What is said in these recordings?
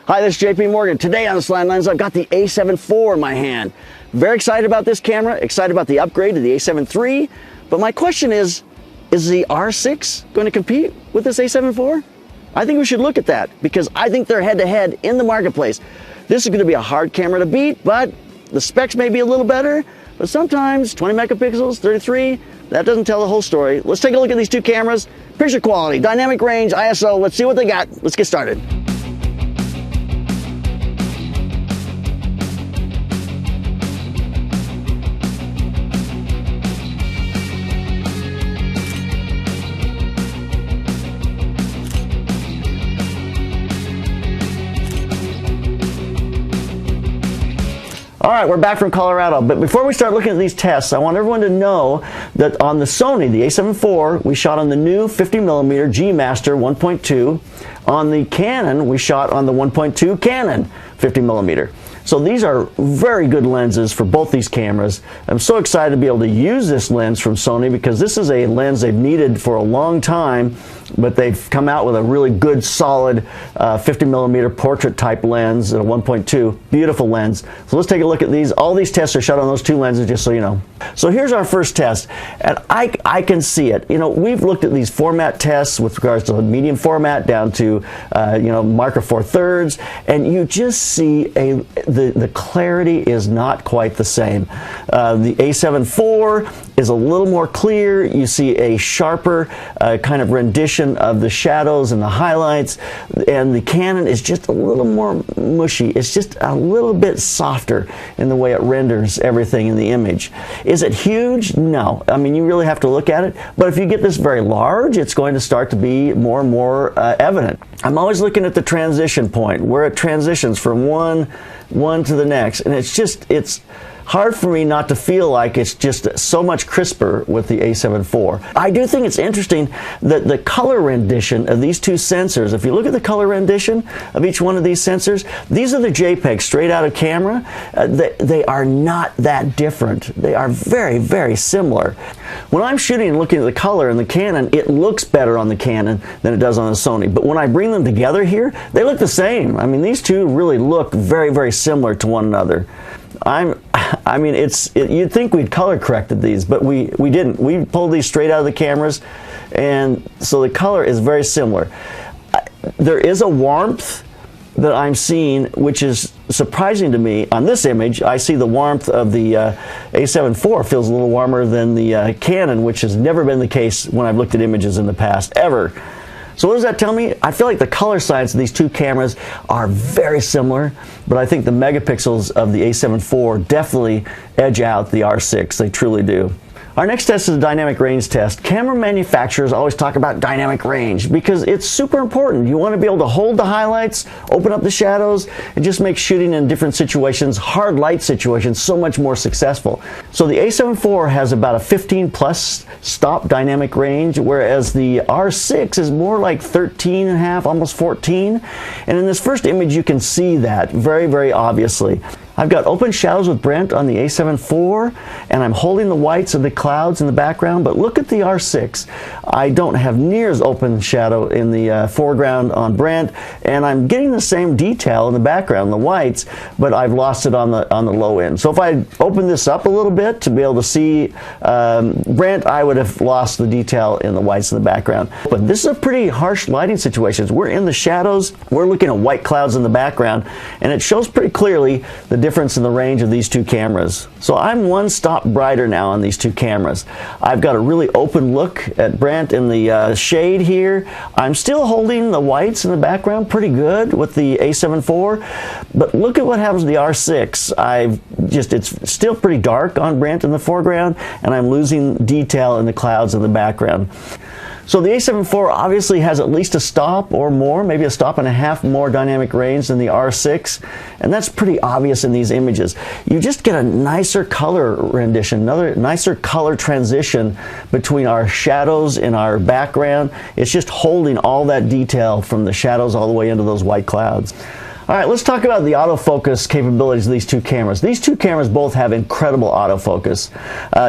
Hi, this is JP Morgan. Today on the Slanted Lens, I've got the A7 IV in my hand. Very excited about this camera, excited about the upgrade to the A7 III, but my question is the R6 going to compete with this A7 IV? I think we should look at that because I think they're head-to-head in the marketplace. This is going to be a hard camera to beat, but the specs may be a little better, but sometimes 20 megapixels, 33, that doesn't tell the whole story. Let's take a look at these two cameras. Picture quality, dynamic range, ISO, let's see what they got. Let's get started. All right, we're back from Colorado, but before we start looking at these tests, I want everyone to know that on the Sony, the A7 IV, we shot on the new 50mm G Master 1.2. On the Canon, we shot on the 1.2 Canon 50mm. So these are very good lenses for both these cameras. I'm so excited to be able to use this lens from Sony because this is a lens they've needed for a long time, but they've come out with a really good, solid 50mm portrait type lens at a 1.2. Beautiful lens. So let's take a look at these. All these tests are shot on those two lenses, just so you know. So here's our first test, and I can see it. You know, we've looked at these format tests with regards to medium format down to marker 4/3, and you just see the clarity is not quite the same. The A7 IV is a little more clear. You see a sharper kind of rendition of the shadows and the highlights, and the Canon is just a little more mushy. It's just a little bit softer in the way it renders everything in the image. Is it huge? No. I mean, you really have to look at it, but if you get this very large, it's going to start to be more and more evident. I'm always looking at the transition point, where it transitions from one to the next, and it's hard for me not to feel like it's just so much crisper with the A7 IV. I do think it's interesting that the color rendition of these two sensors, if you look at the color rendition of each one of these sensors, these are the JPEGs straight out of camera. They are not that different. They are very, very similar. When I'm shooting and looking at the color in the Canon, it looks better on the Canon than it does on the Sony. But when I bring them together here, they look the same. I mean, these two really look very, very similar to one another. I mean, you'd think we'd color corrected these, but we didn't. We pulled these straight out of the cameras, and so the color is very similar. There is a warmth that I'm seeing, which is surprising to me. On this image, I see the warmth of the A7 IV feels a little warmer than the Canon, which has never been the case when I've looked at images in the past, ever. So what does that tell me? I feel like the color science of these two cameras are very similar, but I think the megapixels of the A7 IV definitely edge out the R6. They truly do. Our next test is a dynamic range test. Camera manufacturers always talk about dynamic range because it's super important. You want to be able to hold the highlights, open up the shadows, and just make shooting in different situations, hard light situations, so much more successful. So the A7 IV has about a 15+ stop dynamic range, whereas the R6 is more like 13.5, almost 14. And in this first image, you can see that very, very obviously. I've got open shadows with Brent on the A7 IV, and I'm holding the whites of the clouds in the background, but look at the R6. I don't have near as open shadow in the foreground on Brent, and I'm getting the same detail in the background, the whites, but I've lost it on the low end. So if I open this up a little bit to be able to see Brent, I would have lost the detail in the whites in the background. But this is a pretty harsh lighting situation. We're in the shadows, we're looking at white clouds in the background, and it shows pretty clearly the difference in the range of these two cameras. So I'm one stop brighter now on these two cameras. I've got a really open look at Brent in the shade here. I'm still holding the whites in the background pretty good with the A7 IV, but look at what happens to the R6. It's still pretty dark on Brent in the foreground, and I'm losing detail in the clouds in the background. So the A7 IV obviously has at least a stop or more, maybe a stop and a half more dynamic range than the R6, and that's pretty obvious in these images. You just get a nicer color rendition, another nicer color transition between our shadows and our background. It's just holding all that detail from the shadows all the way into those white clouds. All right, let's talk about the autofocus capabilities of these two cameras. These two cameras both have incredible autofocus.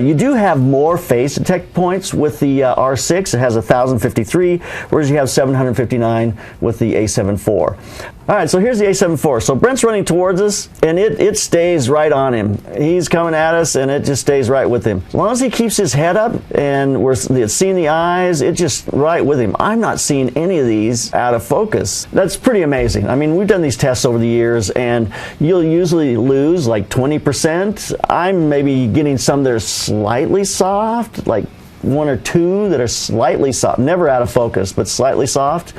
You do have more phase detect points with the R6. It has 1053, whereas you have 759 with the A7 IV. All right, so here's the A7 IV. So Brent's running towards us, and it stays right on him. He's coming at us, and it just stays right with him. As long as he keeps his head up, and we're seeing the eyes, it's just right with him. I'm not seeing any of these out of focus. That's pretty amazing. I mean, we've done these tests over the years, and you'll usually lose like 20%. I'm maybe getting some that are slightly soft, like 1 or 2 that are slightly soft. Never out of focus, but slightly soft.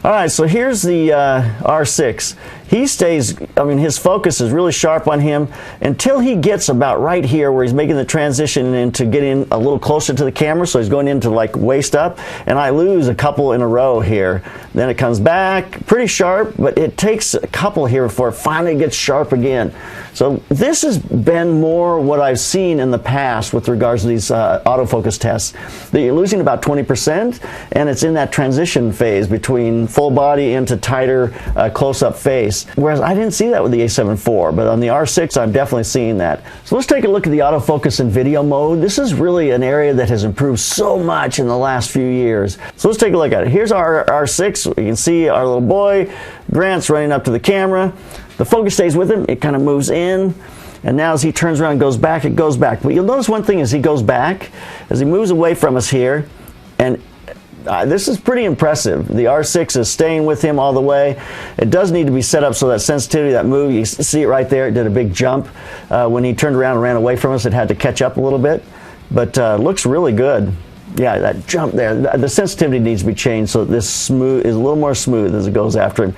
All right, so here's the R6. He stays, I mean, his focus is really sharp on him until he gets about right here where he's making the transition into getting a little closer to the camera, so he's going into like waist up, and I lose a couple in a row here. Then it comes back, pretty sharp, but it takes a couple here before it finally gets sharp again. So this has been more what I've seen in the past with regards to these autofocus tests, that you're losing about 20%, and it's in that transition phase between full body into tighter close-up face. Whereas I didn't see that with the A7 IV, but on the R6 I'm definitely seeing that. So let's take a look at the autofocus in video mode. This is really an area that has improved so much in the last few years. So let's take a look at it. Here's our R6. You can see our little boy, Grant's running up to the camera. The focus stays with him, it kind of moves in, and now as he turns around and goes back, it goes back. But you'll notice one thing as he goes back, as he moves away from us here, and this is pretty impressive. The R6 is staying with him all the way. It does need to be set up so that sensitivity, that move, you see it right there, it did a big jump. When he turned around and ran away from us, it had to catch up a little bit, but looks really good. Yeah, that jump there, the sensitivity needs to be changed so that this smooth is a little more smooth as it goes after him.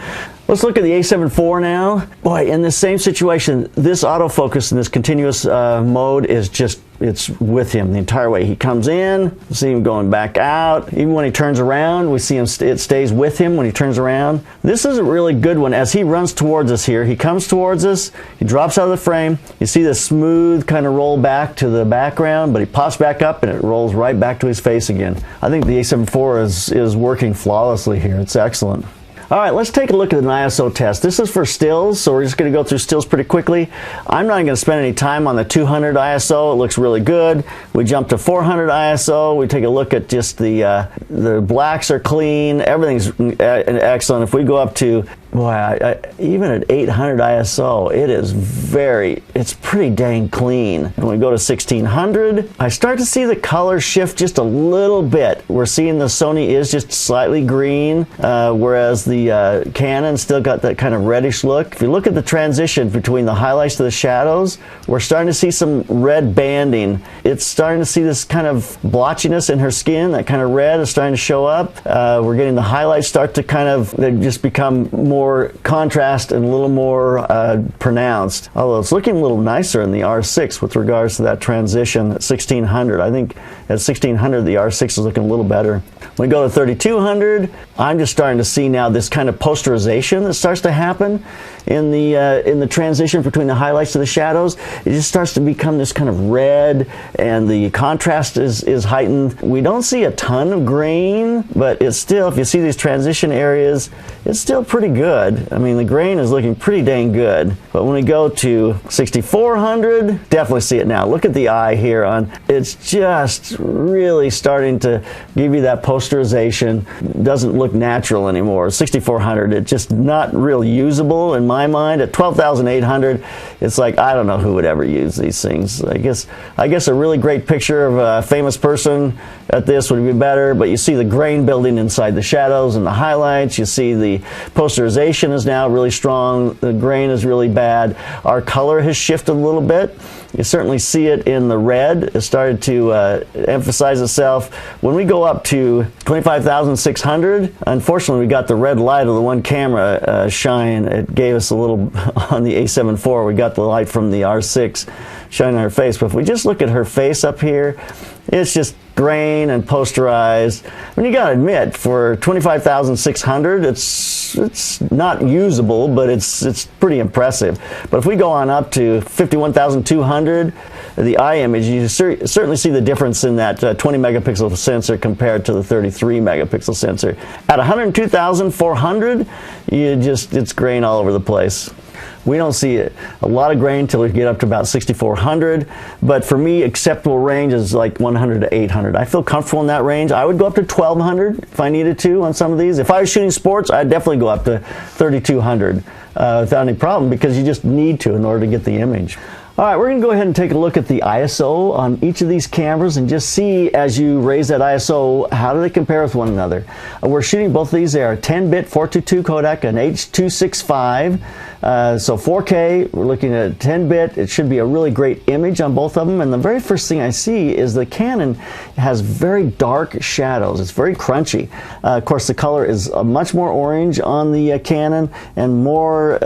Let's look at the A7 IV now. Boy, in this same situation, this autofocus in this continuous mode is just, it's with him the entire way. He comes in, see him going back out. Even when he turns around, we see him, it stays with him when he turns around. This is a really good one. As he runs towards us here, he comes towards us, he drops out of the frame. You see the smooth kind of roll back to the background, but he pops back up and it rolls right back to his face again. I think the A7 IV is working flawlessly here. It's excellent. All right, let's take a look at an ISO test. This is for stills, so we're just going to go through stills pretty quickly. I'm not going to spend any time on the 200 ISO. It looks really good. We jump to 400 ISO. We take a look at just the blacks are clean. Everything's excellent. If we go up to, boy, even at 800 ISO, it's pretty dang clean. When we go to 1600, I start to see the color shift just a little bit. We're seeing the Sony is just slightly green, whereas the Canon still got that kind of reddish look. If you look at the transition between the highlights to the shadows, we're starting to see some red banding. It's starting to see this kind of blotchiness in her skin. That kind of red is starting to show up. We're getting the highlights start to kind of, they just become more contrast and a little more pronounced. Although it's looking a little nicer in the R6 with regards to that transition at 1600. I think at 1600 the R6 is looking a little better. When we go to 3200, I'm just starting to see now this kind of posterization that starts to happen in the transition between the highlights to the shadows. It just starts to become this kind of red, and the contrast is heightened. We don't see a ton of green, but it's still, if you see these transition areas, it's still pretty good. I mean, the grain is looking pretty dang good. But when we go to 6400, definitely see it now. Look at the eye here on, it's just really starting to give you that posterization. Doesn't look natural anymore. 6400, it's just not real usable in my mind. At 12,800, it's like, I don't know who would ever use these things. I guess a really great picture of a famous person at this would be better, but you see the grain building inside the shadows and the highlights. You see the posterization is now really strong. The grain is really bad. Our color has shifted a little bit. You certainly see it in the red. It started to emphasize itself. When we go up to 25,600, unfortunately we got the red light of the one camera shine. It gave us a little, on the A7 IV, we got the light from the R6 shining on her face. But if we just look at her face up here, it's just grain and posterized. I mean, you gotta admit, for 25,600, it's not usable, but it's pretty impressive. But if we go on up to 51,200, the eye image, you certainly see the difference in that 20 megapixel sensor compared to the 33 megapixel sensor. At 102,400, it's grain all over the place. We don't see it. A lot of grain until we get up to about 6400, but for me, acceptable range is like 100 to 800. I feel comfortable in that range. I would go up to 1200 if I needed to on some of these. If I was shooting sports, I'd definitely go up to 3200 without any problem, because you just need to in order to get the image. All right, we're going to go ahead and take a look at the ISO on each of these cameras and just see, as you raise that ISO, how do they compare with one another. We're shooting both of these. They are a 10-bit 422 codec, an H.265. So 4K, we're looking at a 10-bit. It should be a really great image on both of them. And the very first thing I see is the Canon has very dark shadows. It's very crunchy. Of course, the color is much more orange on the Canon and more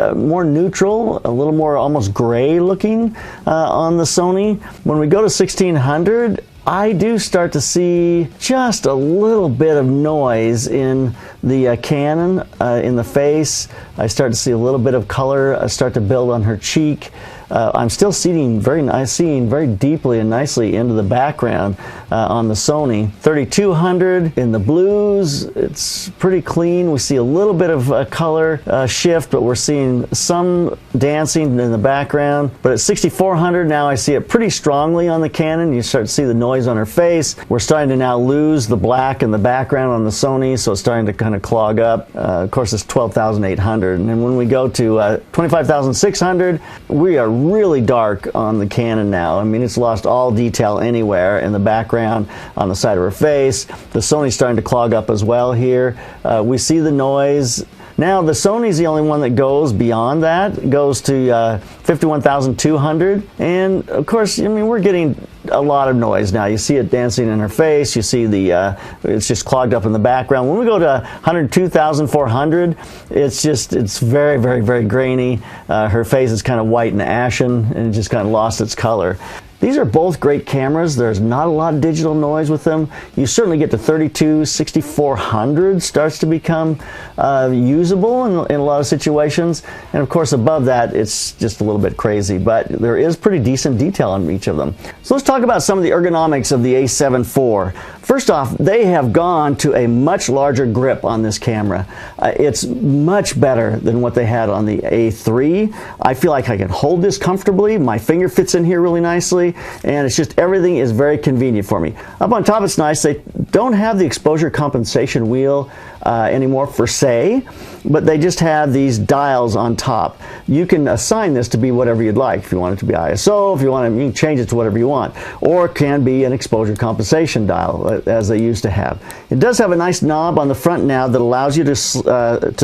neutral, a little more almost gray looking on the Sony. When we go to 1600, I do start to see just a little bit of noise in the Canon, in the face. I start to see a little bit of color start to build on her cheek. I'm still seeing very deeply and nicely into the background on the Sony. 3200 in the blues, it's pretty clean. We see a little bit of color shift, but we're seeing some dancing in the background. But at 6400 now, I see it pretty strongly on the Canon. You start to see the noise on her face. We're starting to now lose the black in the background on the Sony, so it's starting to kind of clog up. Of course, it's 12,800. And then when we go to 25,600, we are really dark on the Canon now. I mean, it's lost all detail anywhere in the background, on the side of her face. The Sony's starting to clog up as well here. We see the noise. Now, the Sony's the only one that goes beyond that. It goes to 51,200. And, of course, I mean, we're getting a lot of noise now. You see it dancing in her face. You see it's just clogged up in the background. When we go to 102,400, it's very, very, very grainy. Her face is kind of white and ashen, and it just kind of lost its color. These are both great cameras. There's not a lot of digital noise with them. You certainly get to 32, 6400 starts to become usable in a lot of situations. And of course, above that, it's just a little bit crazy. But there is pretty decent detail on each of them. So let's talk about some of the ergonomics of the A7 IV. First off, they have gone to a much larger grip on this camera. It's much better than what they had on the A3. I feel like I can hold this comfortably. My finger fits in here really nicely, and it's just everything is very convenient for me. Up on top, it's nice. They don't have the exposure compensation wheel anymore per se, but they just have these dials on top. You can assign this to be whatever you'd like. If you want it to be ISO, if you want to, you can change it to whatever you want, or it can be an exposure compensation dial as they used to have. It does have a nice knob on the front now that allows you to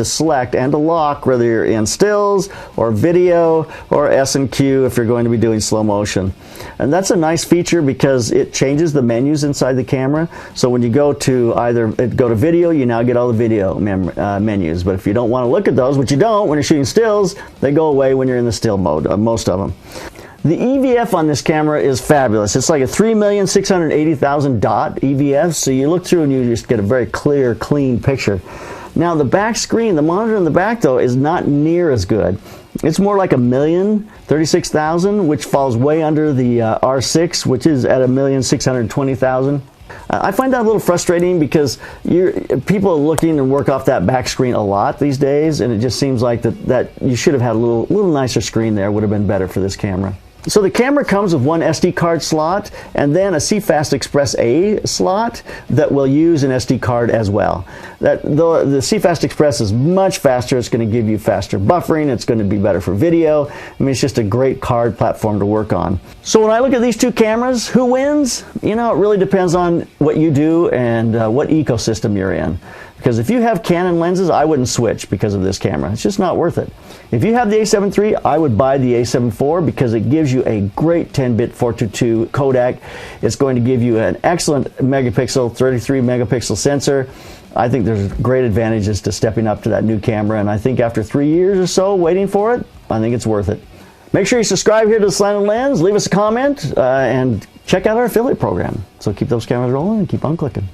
select and to lock whether you're in stills or video or S&Q if you're going to be doing slow motion. And that's a nice feature because it changes the menus inside the camera. So when you go to go to video, you now get all the video menus. But if you don't want to look at those, which you don't when you're shooting stills, they go away when you're in the still mode, most of them. The EVF on this camera is fabulous. It's like a 3,680,000 dot EVF, so you look through and you just get a very clear, clean picture. Now the back screen, the monitor in the back though, is not near as good. It's more like 1,036,000, which falls way under the R6, which is at 1,620,000. I find that a little frustrating because people are looking and work off that back screen a lot these days, and it just seems like that you should have had a little nicer screen there. Would have been better for this camera. So the camera comes with one SD card slot and then a CFast Express A slot that will use an SD card as well. The CFast Express is much faster. It's going to give you faster buffering. It's going to be better for video. I mean, it's just a great card platform to work on. So when I look at these two cameras, who wins? You know, it really depends on what you do and what ecosystem you're in. Because if you have Canon lenses, I wouldn't switch because of this camera. It's just not worth it. If you have the A7 III, I would buy the A7 IV because it gives you a great 10-bit 422 codec. It's going to give you an excellent megapixel, 33 megapixel sensor. I think there's great advantages to stepping up to that new camera, and I think after 3 years or so waiting for it, I think it's worth it. Make sure you subscribe here to the Slanted Lens, leave us a comment, and check out our affiliate program. So keep those cameras rolling and keep on clicking.